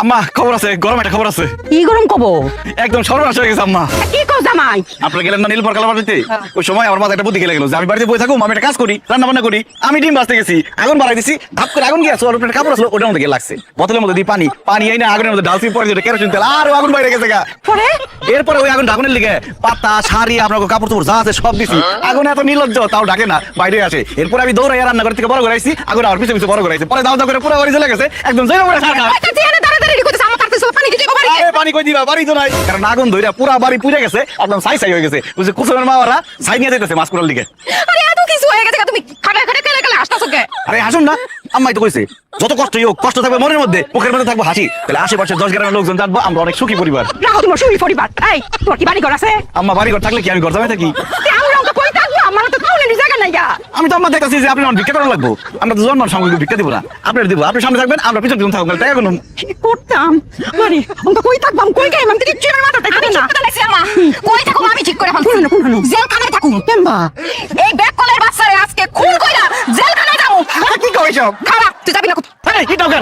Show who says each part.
Speaker 1: আম্মা খবর আছে, গরম একটা খবর আছে।
Speaker 2: কি গরম কব?
Speaker 1: একদম সর্বনাশ হয়ে গেছে আম্মা।
Speaker 2: কি কও জামাই?
Speaker 1: আপনারা গেলেন না নীলপর কালার বাড়িতে, ওই সময় আমার মাথায় একটা বুদ্ধি খেলে গেল যে আমি বাড়িতে বসে থাকুম, আমি একটা কাজ করি, রান্না বান্না করি। আমি ডিম ভাজতে গেছি, আগুন বাড়াই দিছি, ধাপ করে আগুন গিয়েছে, ওর উপরে একটা কাপড় আসলো, ওটার মধ্যে গিয়ে লাগছে। বোতলের মধ্যে দিয়ে পানি পানি এই না আগুনের মধ্যে ঢালছি, পরে যেটা কেরোসিন তেল, আর আগুন বাইরে গেছে গা।
Speaker 2: পরে
Speaker 1: এরপরে ওই আগুন আগুনের লিগে পাতা শাড়ি আপনার কাপড় চোপড় যা আছে সব দিছি। আগুন এত নির্লজ্জ, তাও ডাকে না, বাইরে আসে। এরপরে আমি দৌড়াই রান্না করে থেকে বড় করে আইছি, আগুন আমার পিছনে পিছনে বড় করে আইছি। পরে দাও দাও করে পুরো বাড়ি চলে গেছে, একদম জয় করে ছাড়া। পানি কই দিবা, বাড়ি তো নাই, কারণ আগুন ধইরা পুরা বাড়ি পুড়ে গেছে, একদম ছাই ছাই হয়ে গেছে। বুঝছে কুসুমের মাওয়ারা ছাই নিয়ে যাইতেছে মাছ কুড়ার লিগে। আরে হাসুন না, আম্মাই তো কইছে যত কষ্টই হোক, কষ্ট থাকবে মনের মধ্যে, মুখের মধ্যে থাকবো হাসি, তাহলে আশেপাশে 10 গ্রামের লোকজন জানবো আমরা অনেক সুখী পরিবার।
Speaker 2: রাখো তোমার সুই পরিবার। এই তোর কি বাড়ি ঘর আছে?
Speaker 1: আম্মা বাড়ি ঘর থাকলে কি আমি ঘর জামাই থাকি?
Speaker 2: আমার তো খাওয়ানোর জায়গা নাই গা।
Speaker 1: আমি তো আম্মা দেখতেছি যে আপনি ভিক্ষা করা লাগবো, আমরা তো জন্ম সামগ্রী ভিক্ষা দিব না, আপনার দিব, আপনি সামনে থাকবেন, আমরা পিছন পিছন থাকবো, টাকা কোনো
Speaker 2: কি করতাম? আরে আমি কই থাকবাম, কই গাইম, আমি তো কিচ্ছু আমার মাথাতে থাকে না।
Speaker 3: কই থাকুম আমি ঠিক করে ফেলছি।
Speaker 2: কোন
Speaker 3: জেলখানায় থাকুম।
Speaker 2: কেমবা?
Speaker 3: এই ব্যাক কলের বাচ্চারে আজকে খুন কইরা জেলখানায় যাবো।
Speaker 1: কি কই সব?
Speaker 3: খারাপ তুই যাবি না।
Speaker 1: এই কি টাকা